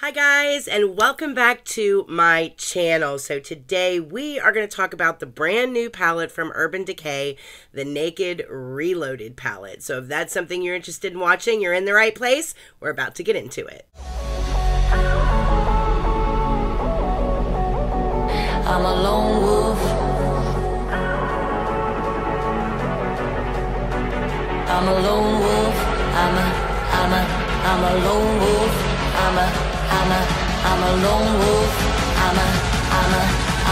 Hi guys, and welcome back to my channel. So today we are going to talk about the brand new palette from Urban Decay, the Naked Reloaded palette. So if that's something you're interested in watching, you're in the right place. We're about to get into it. I'm a lone wolf. I'm a lone wolf. I'm a lone wolf. I'm a lone wolf.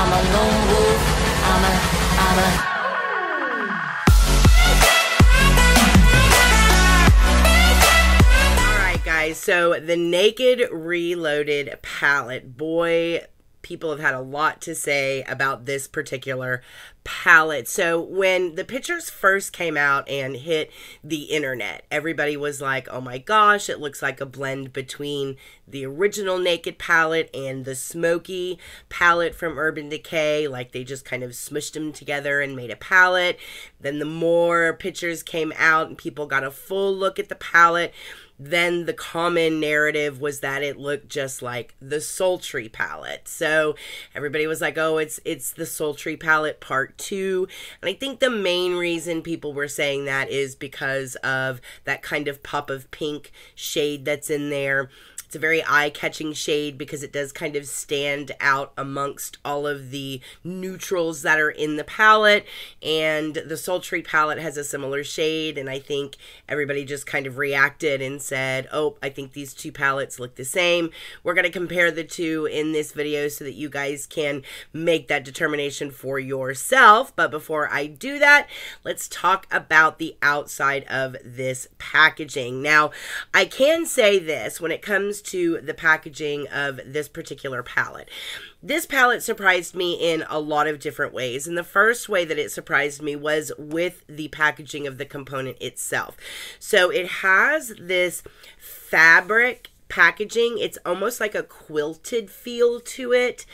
I'm a lone wolf. Alright guys, so the Naked Reloaded palette. Boy, people have had a lot to say about this particular palette. So when the pictures first came out and hit the internet, everybody was like, oh my gosh, it looks like a blend between the original Naked palette and the smoky palette from Urban Decay. Like they just kind of smushed them together and made a palette. Then the more pictures came out and people got a full look at the palette, then the common narrative was that it looked just like the Sultry palette. So everybody was like, oh, it's the Sultry palette part 2. And I think the main reason people were saying that is because of that kind of pop of pink shade that's in there. It's a very eye-catching shade because it does kind of stand out amongst all of the neutrals that are in the palette, and the Sultry palette has a similar shade, and I think everybody just kind of reacted and said, oh, I think these two palettes look the same. We're going to compare the two in this video so that you guys can make that determination for yourself. But before I do that, let's talk about the outside of this packaging. Now, I can say this when it comes to the packaging of this particular palette. This palette surprised me in a lot of different ways, and the first way that it surprised me was with the packaging of the component itself. So it has this fabric packaging. It's almost like a quilted feel to it,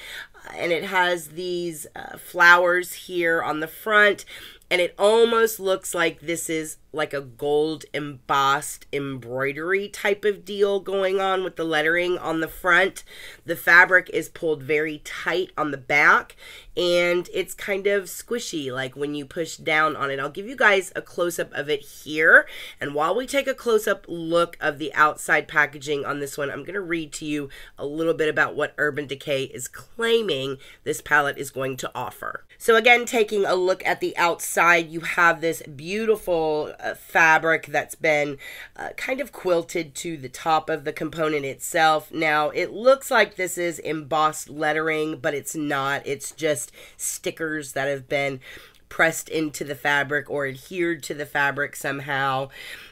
and it has these flowers here on the front, and it almost looks like this is like a gold embossed embroidery type of deal going on with the lettering on the front. The fabric is pulled very tight on the back, and it's kind of squishy like when you push down on it. I'll give you guys a close-up of it here, and while we take a close-up look of the outside packaging on this one, I'm going to read to you a little bit about what Urban Decay is claiming this palette is going to offer. So again, taking a look at the outside, you have this beautiful fabric that's been kind of quilted to the top of the component itself. Now, it looks like this is embossed lettering, but it's not. It's just stickers that have been pressed into the fabric or adhered to the fabric somehow.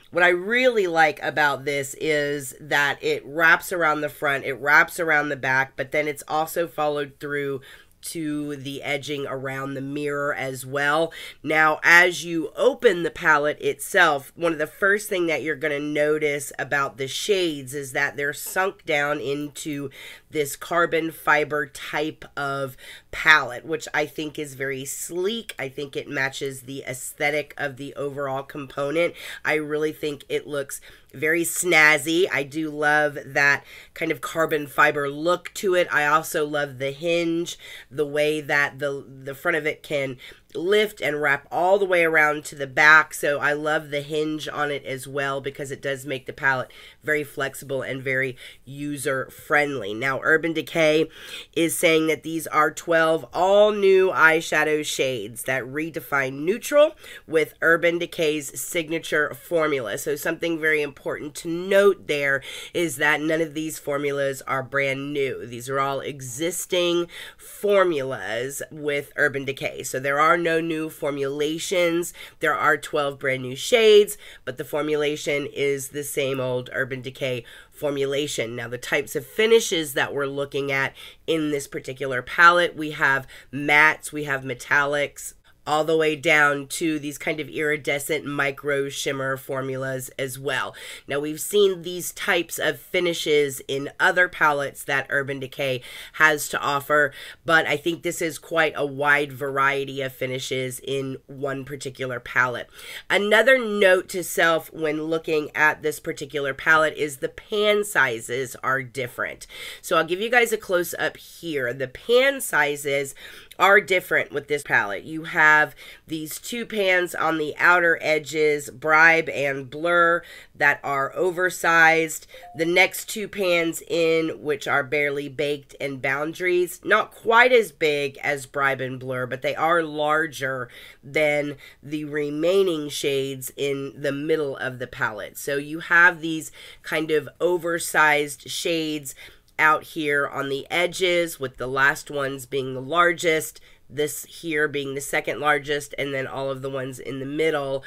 What I really like about this is that it wraps around the front, it wraps around the back, but then it's also followed through to the edging around the mirror as well. Now, as you open the palette itself, one of the first thing that you're going to notice about the shades is that they're sunk down into this carbon fiber type of palette, which I think is very sleek. I think it matches the aesthetic of the overall component. I really think it looks very snazzy. I do love that kind of carbon fiber look to it. I also love the hinge, the way that the front of it can lift and wrap all the way around to the back. So I love the hinge on it as well because it does make the palette very flexible and very user friendly. Now, Urban Decay is saying that these are 12 all new eyeshadow shades that redefine neutral with Urban Decay's signature formula. So something very important to note there is that none of these formulas are brand new. These are all existing formulas with Urban Decay. So there are no new formulations. There are 12 brand new shades, but the formulation is the same old Urban Decay formulation. Now, the types of finishes that we're looking at in this particular palette, we have mattes, we have metallics, all the way down to these kind of iridescent micro shimmer formulas as well. Now, we've seen these types of finishes in other palettes that Urban Decay has to offer, but I think this is quite a wide variety of finishes in one particular palette. Another note to self when looking at this particular palette is the pan sizes are different. So I'll give you guys a close up here. The pan sizes are different with this palette. You have these two pans on the outer edges, Bribe and Blur, that are oversized. The next two pans in, which are Barely Baked and Boundaries, not quite as big as Bribe and Blur, but they are larger than the remaining shades in the middle of the palette. So you have these kind of oversized shades out here on the edges, with the last ones being the largest, this here being the second largest, and then all of the ones in the middle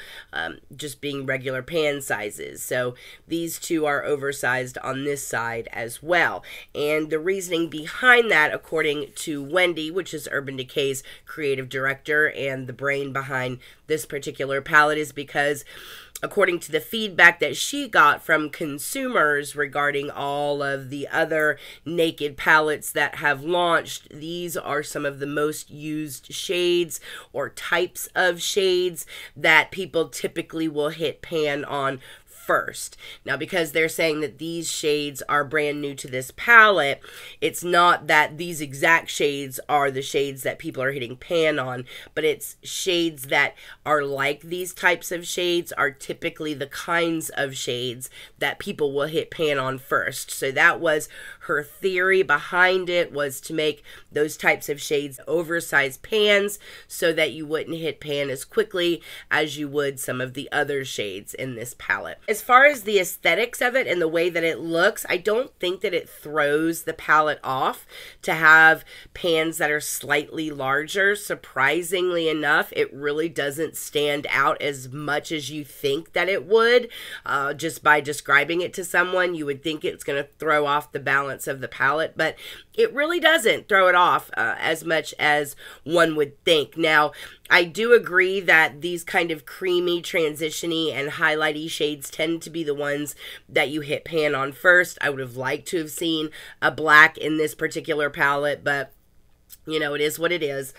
just being regular pan sizes. So these two are oversized on this side as well. And the reasoning behind that, according to Wendy, which is Urban Decay's creative director and the brain behind this particular palette, is because according to the feedback that she got from consumers regarding all of the other Naked palettes that have launched, these are some of the most used shades or types of shades that people typically will hit pan on first. Now, because they're saying that these shades are brand new to this palette, it's not that these exact shades are the shades that people are hitting pan on, but it's shades that are like these types of shades are typically the kinds of shades that people will hit pan on first. So that was her theory behind it, was to make those types of shades oversized pans so that you wouldn't hit pan as quickly as you would some of the other shades in this palette. As far as the aesthetics of it and the way that it looks, I don't think that it throws the palette off to have pans that are slightly larger. Surprisingly enough, it really doesn't stand out as much as you think that it would. Just by describing it to someone, you would think it's going to throw off the balance of the palette, but it really doesn't throw it off as much as one would think. Now, I do agree that these kind of creamy, transition-y, and highlighty shades tend to be the ones that you hit pan on first. I would have liked to have seen a black in this particular palette, but you know, it is what it is.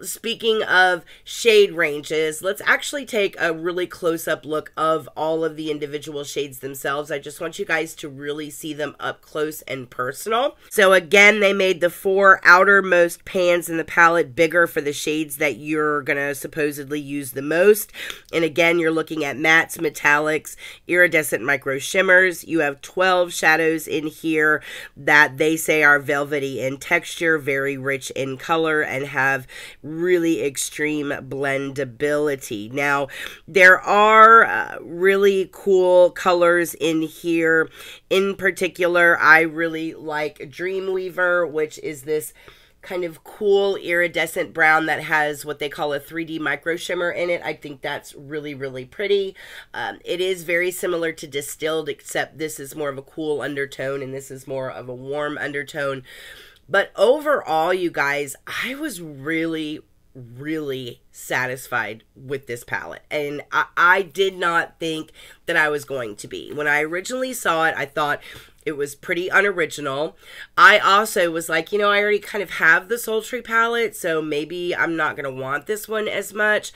Speaking of shade ranges, let's actually take a really close-up look of all of the individual shades themselves. I just want you guys to really see them up close and personal. So again, they made the 4 outermost pans in the palette bigger for the shades that you're gonna supposedly use the most. And again, you're looking at mattes, metallics, iridescent micro shimmers. You have 12 shadows in here that they say are velvety in texture, very rich in color, and have really extreme blendability. Now, there are really cool colors in here. In particular, I really like Dreamweaver, which is this kind of cool iridescent brown that has what they call a 3D micro shimmer in it. I think that's really, really pretty. It is very similar to Distilled, except this is more of a cool undertone and this is more of a warm undertone. But overall, you guys, I was really satisfied with this palette, and I did not think that I was going to be. When I originally saw it, I thought it was pretty unoriginal. I also was like, you know, I already kind of have the Sultry palette, so maybe I'm not going to want this one as much.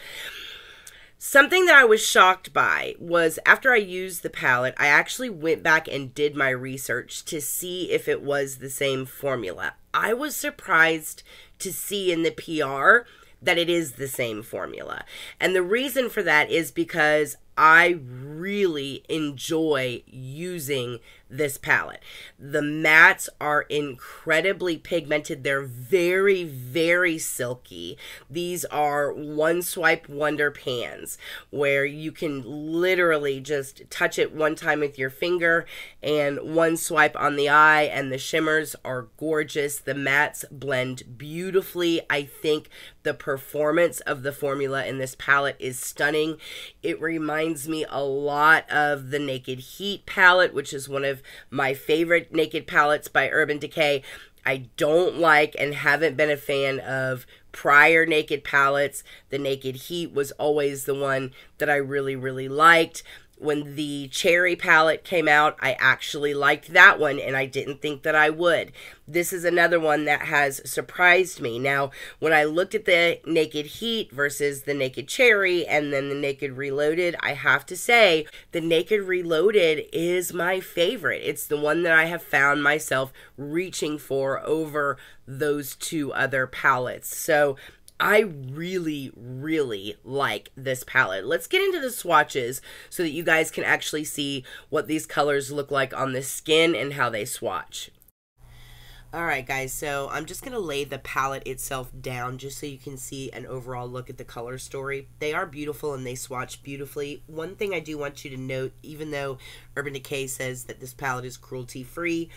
Something that I was shocked by was after I used the palette, I actually went back and did my research to see if it was the same formula. I was surprised to see in the PR that it is the same formula. And the reason for that is because I really enjoy using this palette. The mattes are incredibly pigmented. They're very, very silky. These are one swipe wonder pans where you can literally just touch it one time with your finger and one swipe on the eye, and the shimmers are gorgeous. The mattes blend beautifully. I think the performance of the formula in this palette is stunning. It reminds me a lot of the Naked Heat palette, which is one of my favorite Naked palettes by Urban Decay. I don't like and haven't been a fan of prior Naked palettes, the Naked Heat was always the one that I really, really liked. When the Cherry palette came out, I actually liked that one, and I didn't think that I would. This is another one that has surprised me. Now, when I looked at the Naked Heat versus the Naked Cherry and then the Naked Reloaded, I have to say the Naked Reloaded is my favorite. It's the one that I have found myself reaching for over those two other palettes. So I really, really like this palette. Let's get into the swatches so that you guys can actually see what these colors look like on the skin and how they swatch. Alright guys, so I'm just going to lay the palette itself down just so you can see an overall look at the color story. They are beautiful and they swatch beautifully. One thing I do want you to note, even though Urban Decay says that this palette is cruelty-free,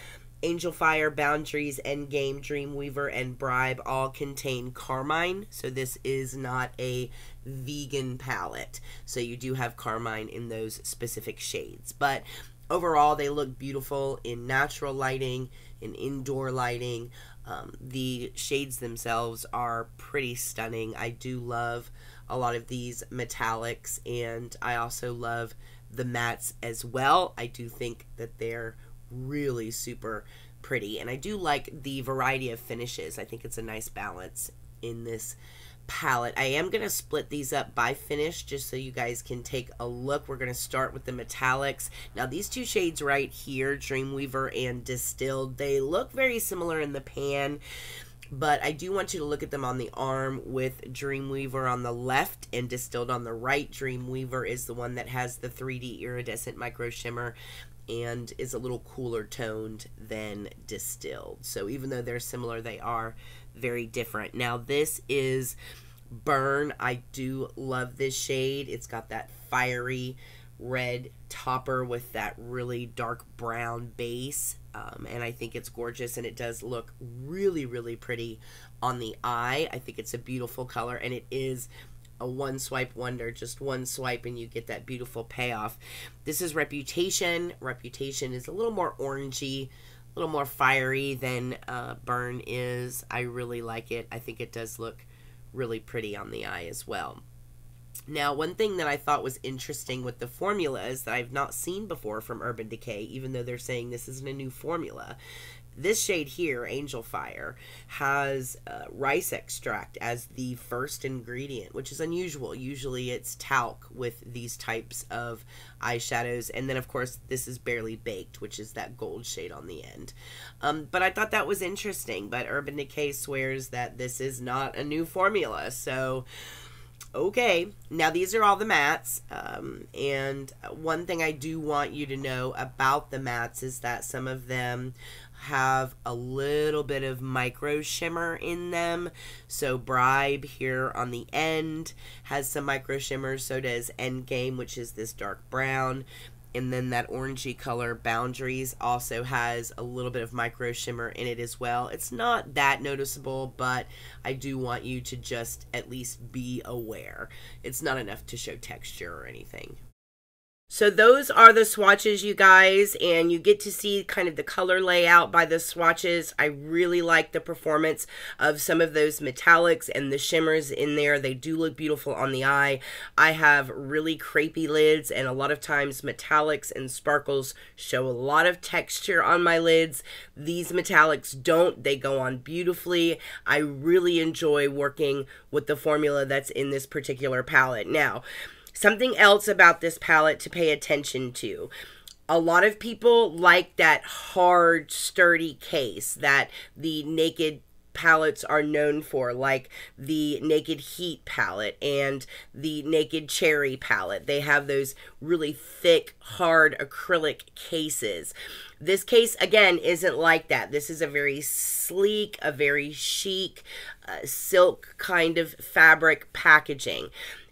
Angel Fire, Boundaries, Endgame, Dreamweaver, and Bribe all contain carmine, so this is not a vegan palette. So you do have carmine in those specific shades. But overall, they look beautiful in natural lighting, in indoor lighting. The shades themselves are pretty stunning. I do love a lot of these metallics, and I also love the mattes as well. I do think that they're really super pretty, and I do like the variety of finishes. I think it's a nice balance in this palette. I am going to split these up by finish just so you guys can take a look. We're going to start with the metallics. Now these two shades right here, Dreamweaver and Distilled, they look very similar in the pan, but I do want you to look at them on the arm with Dreamweaver on the left and Distilled on the right. Dreamweaver is the one that has the 3D iridescent micro shimmer and is a little cooler toned than Distilled. So even though they're similar, they are very different. Now this is Burn. I do love this shade. It's got that fiery red topper with that really dark brown base, and I think it's gorgeous, and it does look really, really pretty on the eye. I think it's a beautiful color, and it is a one swipe wonder. Just one swipe and you get that beautiful payoff. This is Reputation. Reputation is a little more orangey, a little more fiery than Burn is. I really like it. I think it does look really pretty on the eye as well. Now, one thing that I thought was interesting with the formulas that I've not seen before from Urban Decay, even though they're saying this isn't a new formula, this shade here, Angel Fire, has rice extract as the first ingredient, which is unusual. Usually it's talc with these types of eyeshadows. And then, of course, this is Barely Baked, which is that gold shade on the end. But I thought that was interesting. But Urban Decay swears that this is not a new formula. So, okay. Now, these are all the mattes. And one thing I do want you to know about the mattes is that some of them have a little bit of micro shimmer in them. So Bribe here on the end has some micro shimmer. So does Endgame, which is this dark brown. And then that orangey color, Boundaries, also has a little bit of micro shimmer in it as well. It's not that noticeable, but I do want you to just at least be aware. It's not enough to show texture or anything. So those are the swatches, you guys, and you get to see kind of the color layout by the swatches. I really like the performance of some of those metallics and the shimmers in there. They do look beautiful on the eye. I have really crepey lids, and a lot of times metallics and sparkles show a lot of texture on my lids. These metallics don't. They go on beautifully. I really enjoy working with the formula that's in this particular palette. Now, something else about this palette to pay attention to. A lot of people like that hard, sturdy case that the Naked palettes are known for, like the Naked Heat palette and the Naked Cherry palette. They have those really thick, hard acrylic cases. This case, again, isn't like that. This is a very sleek, a very chic, silk kind of fabric packaging.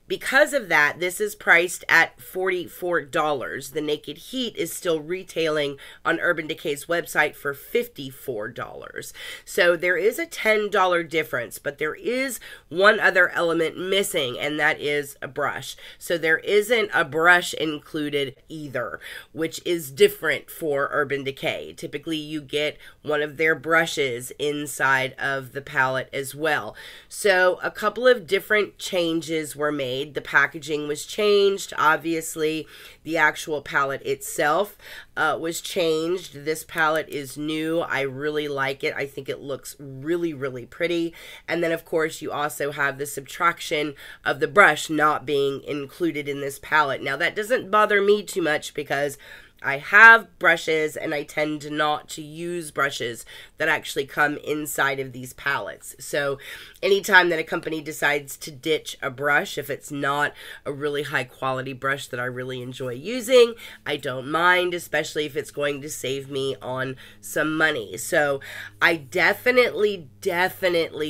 Because of that, this is priced at $44. The Naked Heat is still retailing on Urban Decay's website for $54. So there is a $10 difference, but there is one other element missing, and that is a brush. So there isn't a brush included either, which is different for Urban Decay. Typically you get one of their brushes inside of the palette as well. So a couple of different changes were made. The packaging was changed. Obviously, the actual palette itself was changed. This palette is new. I really like it. I think it looks really, really pretty. And then, of course, you also have the subtraction of the brush not being included in this palette. Now, that doesn't bother me too much because I have brushes and I tend not to use brushes that actually come inside of these palettes. So anytime that a company decides to ditch a brush, if it's not a really high quality brush that I really enjoy using, I don't mind, especially if it's going to save me on some money. So I definitely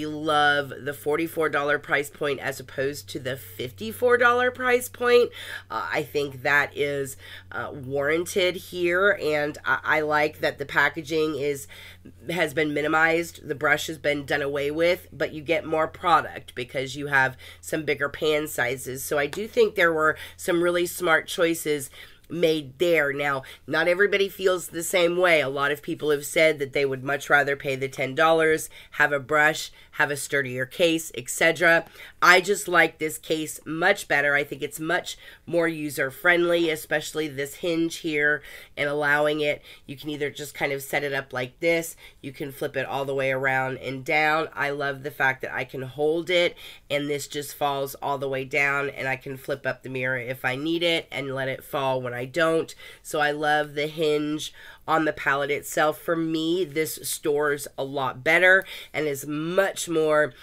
love the $44 price point as opposed to the $54 price point. I think that is warranted here, and I like that the packaging has been minimized. The brush has been done away with, but you get more product because you have some bigger pan sizes. So I do think there were some really smart choices made there. Now, not everybody feels the same way. A lot of people have said that they would much rather pay the $10, have a brush, have a sturdier case, etc. I just like this case much better. I think it's much more user-friendly, especially this hinge here and allowing it. You can either just kind of set it up like this. You can flip it all the way around and down. I love the fact that I can hold it and this just falls all the way down, and I can flip up the mirror if I need it and let it fall when I don't. So I love the hinge on the palette itself. For me, this stores a lot better and is much more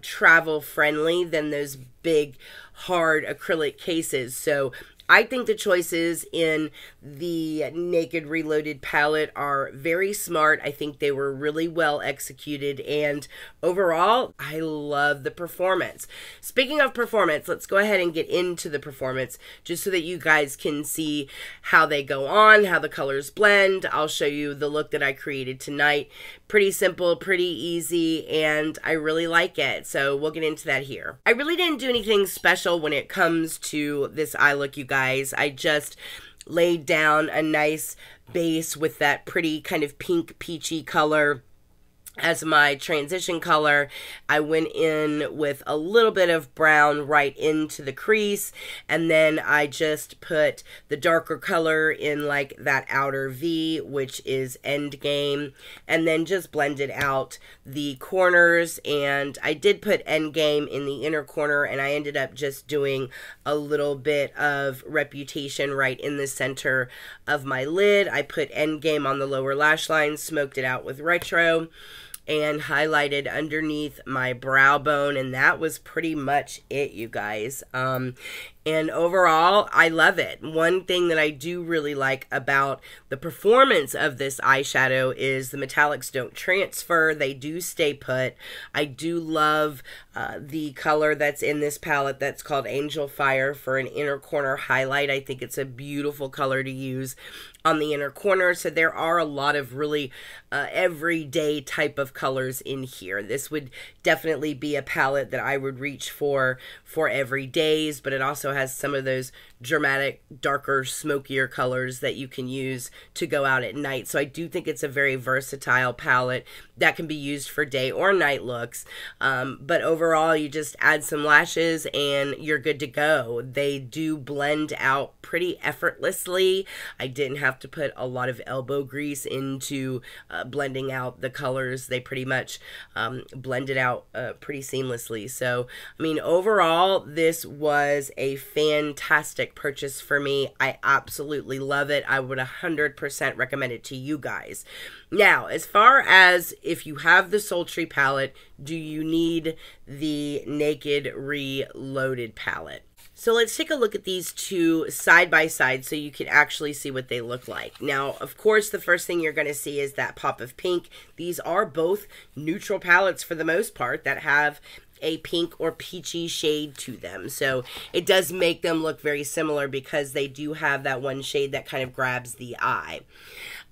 travel friendly than those big hard acrylic cases. So I think the choices in the Naked Reloaded palette are very smart. I think they were really well executed, and overall, I love the performance. Speaking of performance, let's go ahead and get into the performance just so that you guys can see how they go on, how the colors blend. I'll show you the look that I created tonight. Pretty simple, pretty easy, and I really like it. So we'll get into that here. I really didn't do anything special when it comes to this eye look, you guys. I just laid down a nice base with that pretty kind of pink peachy color as my transition color. I went in with a little bit of brown right into the crease, and then I just put the darker color in like that outer V, which is Endgame, and then just blended out the corners. And I did put Endgame in the inner corner, and I ended up just doing a little bit of Reputation right in the center of my lid. I put Endgame on the lower lash line, smoked it out with Retro, and highlighted underneath my brow bone, and that was pretty much it, you guys. And overall, I love it. One thing that I do really like about the performance of this eyeshadow is the metallics don't transfer. They do stay put. I do love the color that's in this palette that's called Angel Fire for an inner corner highlight. I think it's a beautiful color to use on the inner corner. So there are a lot of really everyday type of colors in here. This would definitely be a palette that I would reach for every days, but it also has some of those dramatic, darker, smokier colors that you can use to go out at night. So I do think it's a very versatile palette that can be used for day or night looks. But overall, you just add some lashes and you're good to go. They do blend out pretty effortlessly. I didn't have to put a lot of elbow grease into blending out the colors. They pretty much blended out pretty seamlessly. So, I mean, overall, this was a fantastic purchase for me. I absolutely love it. I would 100% recommend it to you guys. Now, as far as if you have the Sultry palette, do you need the Naked Reloaded palette? So let's take a look at these two side by side so you can actually see what they look like. Now, of course, the first thing you're going to see is that pop of pink. These are both neutral palettes for the most part that have a pink or peachy shade to them. So it does make them look very similar because they do have that one shade that kind of grabs the eye.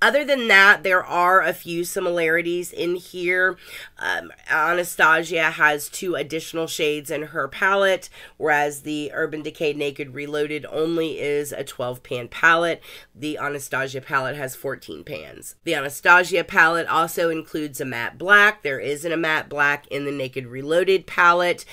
Other than that, there are a few similarities in here. Anastasia has 2 additional shades in her palette, whereas the Urban Decay Naked Reloaded only is a 12-pan palette. The Anastasia palette has 14 pans. The Anastasia palette also includes a matte black. There isn't a matte black in the Naked Reloaded palette.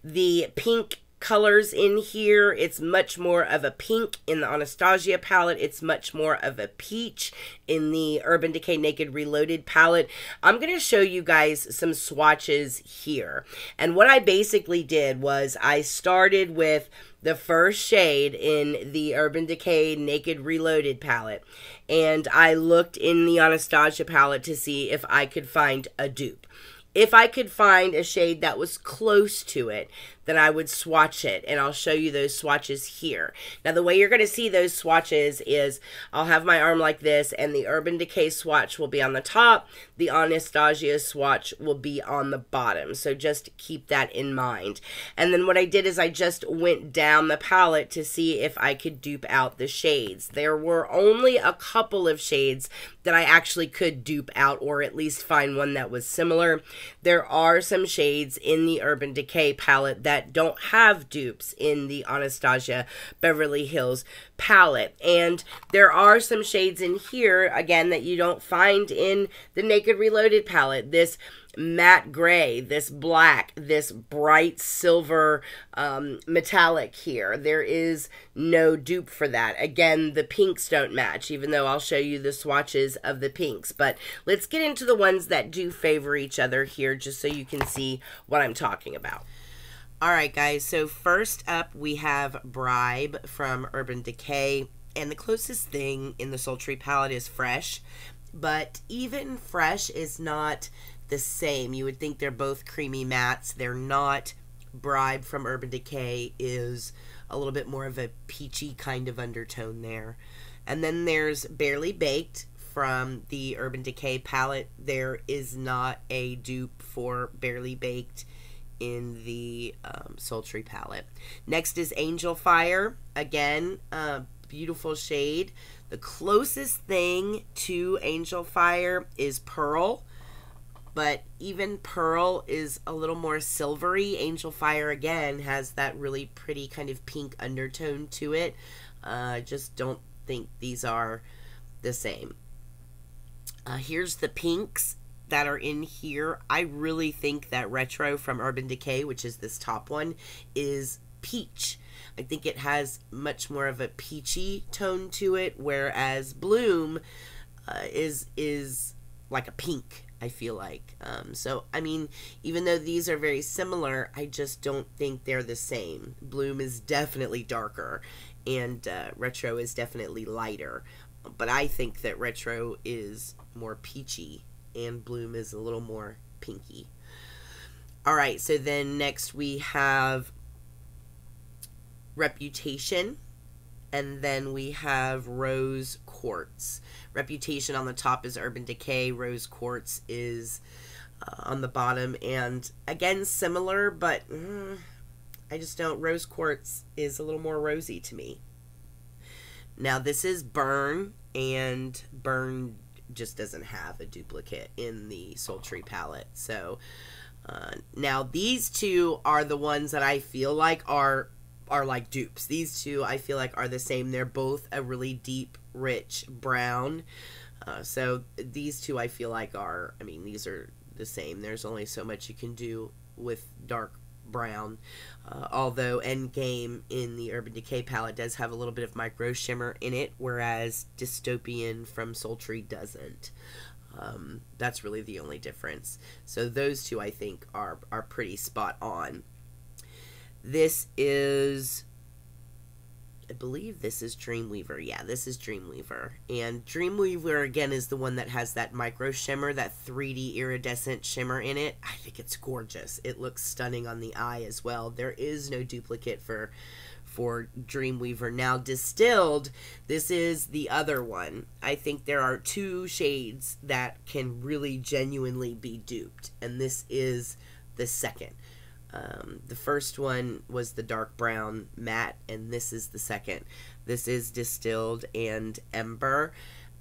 The pink colors in here, it's much more of a pink. In the Anastasia palette, it's much more of a peach. In the Urban Decay Naked Reloaded palette, I'm going to show you guys some swatches here. And what I basically did was I started with the first shade in the Urban Decay Naked Reloaded palette, and I looked in the Anastasia palette to see if I could find a dupe. If I could find a shade that was close to it, then I would swatch it, and I'll show you those swatches here. Now, the way you're going to see those swatches is I'll have my arm like this, and the Urban Decay swatch will be on the top. The Anastasia swatch will be on the bottom, so just keep that in mind. And then what I did is I just went down the palette to see if I could dupe out the shades. There were only a couple of shades that I actually could dupe out, or at least find one that was similar. There are some shades in the Urban Decay palette that don't have dupes in the Anastasia Beverly Hills palette. And there are some shades in here, again, that you don't find in the Naked Reloaded palette. This matte gray, this black, this bright silver metallic here. There is no dupe for that. Again, the pinks don't match, even though I'll show you the swatches of the pinks. But let's get into the ones that do favor each other here, just so you can see what I'm talking about. Alright guys, so first up we have Bribe from Urban Decay, and the closest thing in the Sultry palette is Fresh, but even Fresh is not the same. You would think they're both creamy mattes. They're not. Bribe from Urban Decay is a little bit more of a peachy kind of undertone there. And then there's Barely Baked from the Urban Decay palette. There is not a dupe for Barely Baked in the Sultry palette. Next is Angel Fire. Again, beautiful shade. The closest thing to Angel Fire is Pearl, but even Pearl is a little more silvery. Angel Fire, again, has that really pretty kind of pink undertone to it. Just don't think these are the same. Here's the pinks that are in here. I really think that Retro from Urban Decay, which is this top one, is peach. I think it has much more of a peachy tone to it, whereas Bloom is like a pink, I feel like. So, I mean, even though these are very similar, I just don't think they're the same. Bloom is definitely darker, and Retro is definitely lighter. But I think that Retro is more peachy, and Bloom is a little more pinky. Alright, so then next we have Reputation, and then we have Rose Quartz. Reputation on the top is Urban Decay, Rose Quartz is on the bottom, and again similar, but I just don't. Rose Quartz is a little more rosy to me. Now this is Burn, and Burn just doesn't have a duplicate in the Sultry palette. So now these two are the ones that I feel like are like dupes. These two I feel like are the same. They're both a really deep, rich brown. So these two I feel like are, I mean, these are the same. There's only so much you can do with dark brown. Although Endgame in the Urban Decay palette does have a little bit of micro shimmer in it, whereas Dystopian from Sultry doesn't. That's really the only difference. So those two I think are pretty spot on. This is, I believe this is Dreamweaver. Yeah, this is Dreamweaver. And Dreamweaver, again, is the one that has that micro shimmer, that 3D iridescent shimmer in it. I think it's gorgeous. It looks stunning on the eye as well. There is no duplicate for Dreamweaver. Now, Distilled, this is the other one. I think there are two shades that can really genuinely be duped, and this is the second. The first one was the dark brown matte, and this is the second. This is Distilled and Ember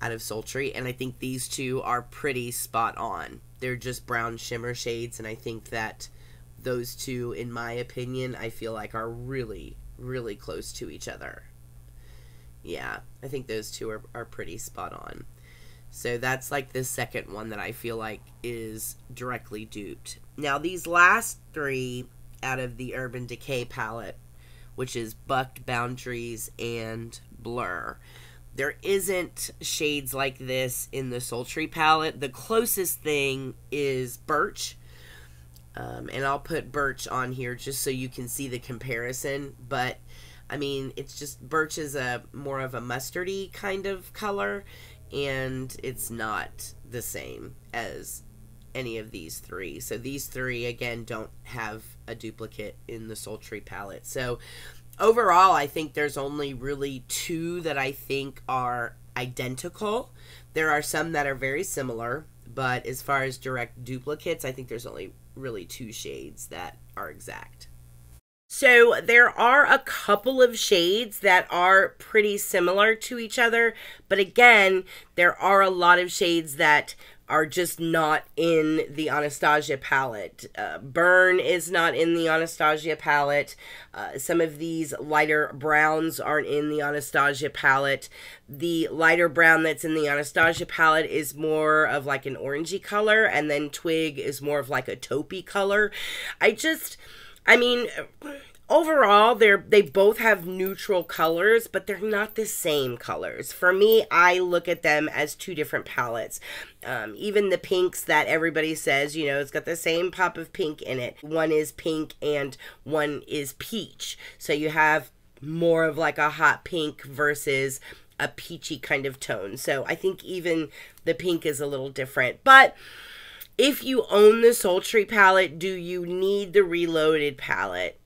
out of Sultry, and I think these two are pretty spot on. They're just brown shimmer shades, and I think that those two, in my opinion, I feel like are really, really close to each other. Yeah, I think those two are pretty spot on. So that's like the second one that I feel like is directly duped. Now these last three out of the Urban Decay palette, which is Bucked, Boundaries, and Blur, there isn't shades like this in the Sultry palette. The closest thing is Birch. And I'll put Birch on here just so you can see the comparison. But, I mean, it's just, Birch is a more of a mustardy kind of color, and it's not the same as any of these three. So these three, again, don't have a duplicate in the Sultry palette. So overall, I think there's only really two that I think are identical. There are some that are very similar, but as far as direct duplicates, I think there's only really two shades that are exact. So there are a couple of shades that are pretty similar to each other, but again, there are a lot of shades that are just not in the Anastasia palette. Burn is not in the Anastasia palette. Some of these lighter browns aren't in the Anastasia palette. The lighter brown that's in the Anastasia palette is more of like an orangey color, and then Twig is more of like a taupey color. I mean, overall, they both have neutral colors, but they're not the same colors. For me, I look at them as two different palettes. Even the pinks that everybody says, you know, it's got the same pop of pink in it. One is pink and one is peach. So you have more of like a hot pink versus a peachy kind of tone. So I think even the pink is a little different. But if you own the Sultry palette, do you need the Reloaded palette?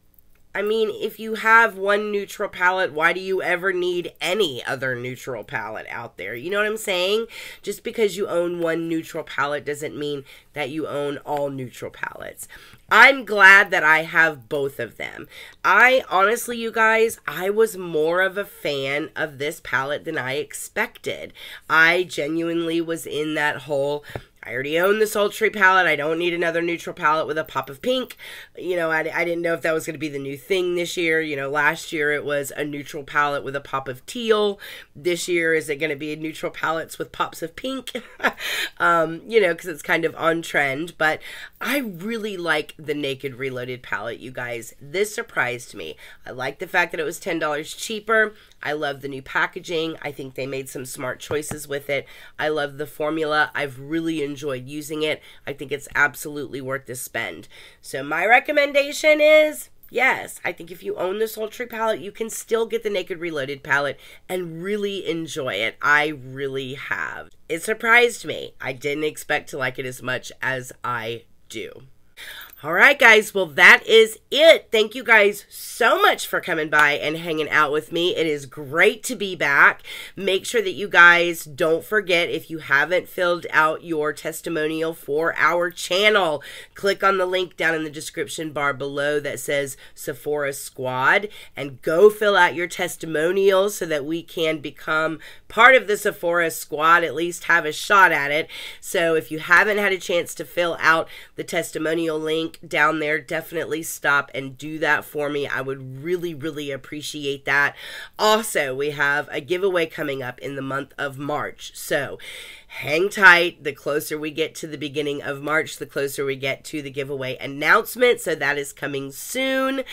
I mean, if you have one neutral palette, why do you ever need any other neutral palette out there? You know what I'm saying? Just because you own one neutral palette doesn't mean that you own all neutral palettes. I'm glad that I have both of them. Honestly, you guys, I was more of a fan of this palette than I expected. I genuinely was in that whole, I already own the Sultry palette. I don't need another neutral palette with a pop of pink. You know, I didn't know if that was going to be the new thing this year. You know, last year it was a neutral palette with a pop of teal. This year, is it going to be neutral palettes with pops of pink? You know, because it's kind of on trend. But I really like the Naked Reloaded palette, you guys. This surprised me. I like the fact that it was $10 cheaper. I love the new packaging. I think they made some smart choices with it. I love the formula. I've really enjoyed using it. I think it's absolutely worth the spend. So my recommendation is, yes, I think if you own the Sultry palette, you can still get the Naked Reloaded palette and really enjoy it. I really have. It surprised me. I didn't expect to like it as much as I do. All right, guys. Well, that is it. Thank you guys so much for coming by and hanging out with me. It is great to be back. Make sure that you guys don't forget, if you haven't filled out your testimonial for our channel, click on the link down in the description bar below that says Sephora Squad and go fill out your testimonial so that we can become part of the Sephora Squad, at least have a shot at it. So if you haven't had a chance to fill out the testimonial link down there, definitely stop and do that for me. I would really, really appreciate that. Also, we have a giveaway coming up in the month of March. So hang tight. The closer we get to the beginning of March, the closer we get to the giveaway announcement. So that is coming soon.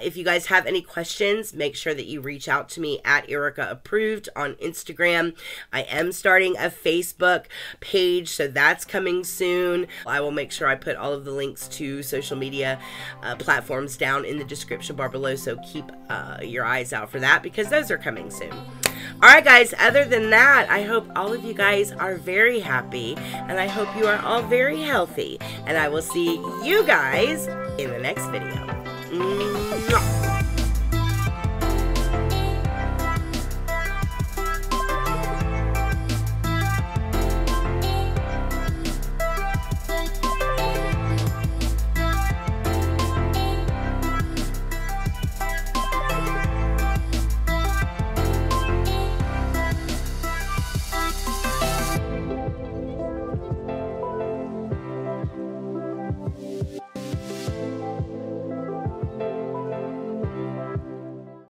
If you guys have any questions, make sure that you reach out to me at ErikaApproved on Instagram. I am starting a Facebook page, so that's coming soon. I will make sure I put all of the links to social media platforms down in the description bar below, so keep your eyes out for that because those are coming soon. Alright guys, other than that, I hope all of you guys are very happy, and I hope you are all very healthy, and I will see you guys in the next video. Mwah.